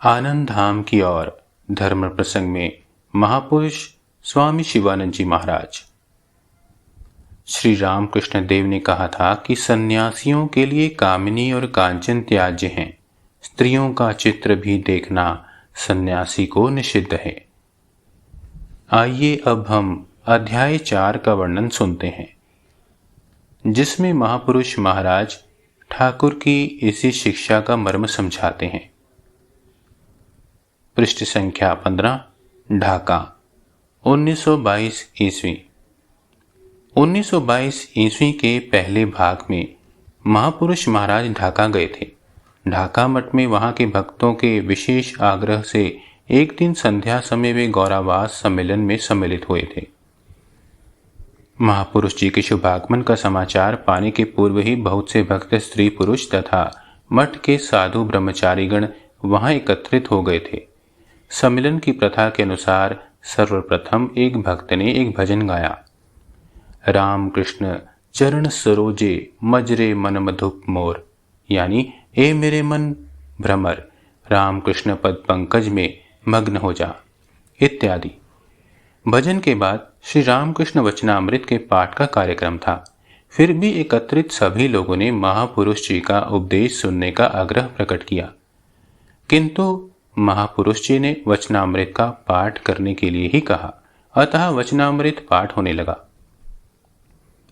आनंद धाम की ओर धर्म प्रसंग में महापुरुष स्वामी शिवानंद जी महाराज। श्री रामकृष्ण देव ने कहा था कि सन्यासियों के लिए कामिनी और कांचन त्याज्य हैं। स्त्रियों का चित्र भी देखना सन्यासी को निषिद्ध है। आइए अब हम अध्याय 4 का वर्णन सुनते हैं, जिसमें महापुरुष महाराज ठाकुर की इसी शिक्षा का मर्म समझाते हैं। पृष्ठ संख्या 15, ढाका, 1922 ईस्वी। 1922 ईस्वी के पहले भाग में महापुरुष महाराज ढाका गए थे। ढाका मठ में वहां के भक्तों के विशेष आग्रह से एक दिन संध्या समय वे गौरावास सम्मेलन में सम्मिलित हुए थे। महापुरुष जी के शुभागमन का समाचार पाने के पूर्व ही बहुत से भक्त स्त्री पुरुष तथा मठ के साधु ब्रह्मचारीगण वहां एकत्रित हो गए थे। सम्मेलन की प्रथा के अनुसार सर्वप्रथम एक भक्त ने एक भजन गाया। राम कृष्ण चरण सरोजे मजरे मन मधुप मोर, यानी ए मेरे मन भ्रमर, राम कृष्ण पद पंकज में मग्न हो जा, इत्यादि। भजन के बाद श्री रामकृष्ण वचनामृत के पाठ का कार्यक्रम था। फिर भी एकत्रित सभी लोगों ने महापुरुष जी का उपदेश सुनने का आग्रह प्रकट किया, किंतु महापुरुष जी ने वचनामृत का पाठ करने के लिए ही कहा, अतः वचनामृत पाठ होने लगा।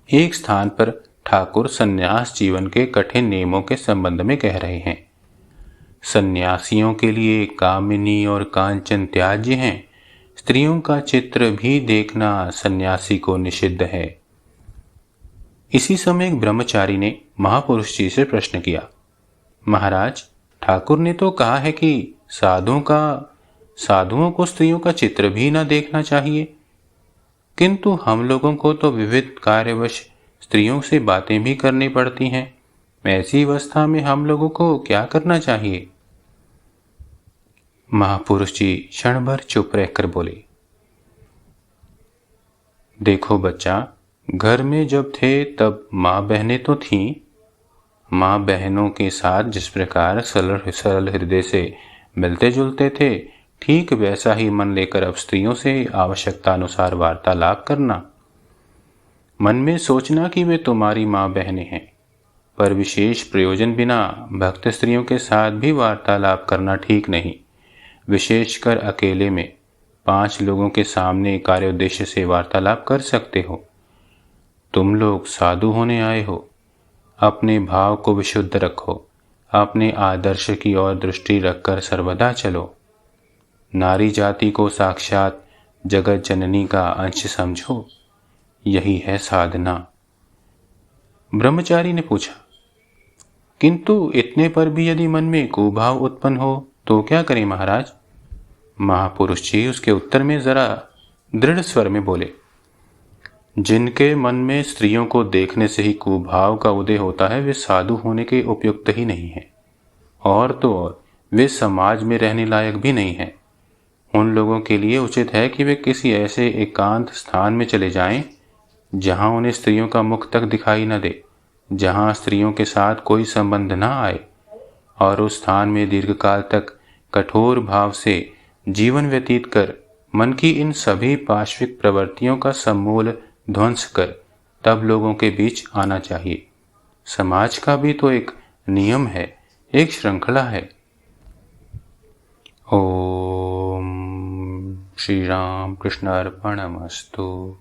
एक स्थान पर ठाकुर सन्यास जीवन के कठिन नियमों के संबंध में कह रहे हैं। सन्यासियों के लिए कामिनी और कांचन त्याज्य हैं। स्त्रियों का चित्र भी देखना सन्यासी को निषिद्ध है। इसी समय एक ब्रह्मचारी ने महापुरुष जी से प्रश्न किया, महाराज, ठाकुर ने तो कहा है कि साधुओं को स्त्रियों का चित्र भी न देखना चाहिए, किंतु हम लोगों को तो विविध कार्यवश स्त्रियों से बातें भी करनी पड़ती हैं। ऐसी अवस्था में हम लोगों को क्या करना चाहिए? महापुरुष जी क्षण भर चुप रहकर बोले, देखो बच्चा, घर में जब थे तब माँ बहनें तो थीं। माँ बहनों के साथ जिस प्रकार सरल हृदय से मिलते जुलते थे, ठीक वैसा ही मन लेकर अब स्त्रियों से आवश्यकता अनुसार वार्तालाप करना। मन में सोचना कि वे तुम्हारी माँ बहनें हैं, पर विशेष प्रयोजन बिना भक्त स्त्रियों के साथ भी वार्तालाप करना ठीक नहीं। विशेषकर अकेले में 5 लोगों के सामने कार्योद्देश्य से वार्तालाप कर सकते हो। तुम लोग साधु होने आए हो, अपने भाव को विशुद्ध रखो, अपने आदर्श की ओर दृष्टि रखकर सर्वदा चलो। नारी जाति को साक्षात जगत जननी का अंश समझो, यही है साधना। ब्रह्मचारी ने पूछा, किंतु इतने पर भी यदि मन में कुभाव उत्पन्न हो तो क्या करें महाराज? महापुरुष जी उसके उत्तर में जरा दृढ़ स्वर में बोले, जिनके मन में स्त्रियों को देखने से ही कुभाव का उदय होता है, वे साधु होने के उपयुक्त ही नहीं है, और तो और वे समाज में रहने लायक भी नहीं है। उन लोगों के लिए उचित है कि वे किसी ऐसे एकांत स्थान में चले जाएं, जहां उन्हें स्त्रियों का मुख तक दिखाई न दे, जहां स्त्रियों के साथ कोई संबंध न आए, और उस स्थान में दीर्घकाल तक कठोर भाव से जीवन व्यतीत कर मन की इन सभी पाश्विक प्रवृत्तियों का समूल ध्वंस कर तब लोगों के बीच आना चाहिए। समाज का भी तो एक नियम है, एक श्रृंखला है। ओम श्री राम कृष्ण अर्पणमस्तु।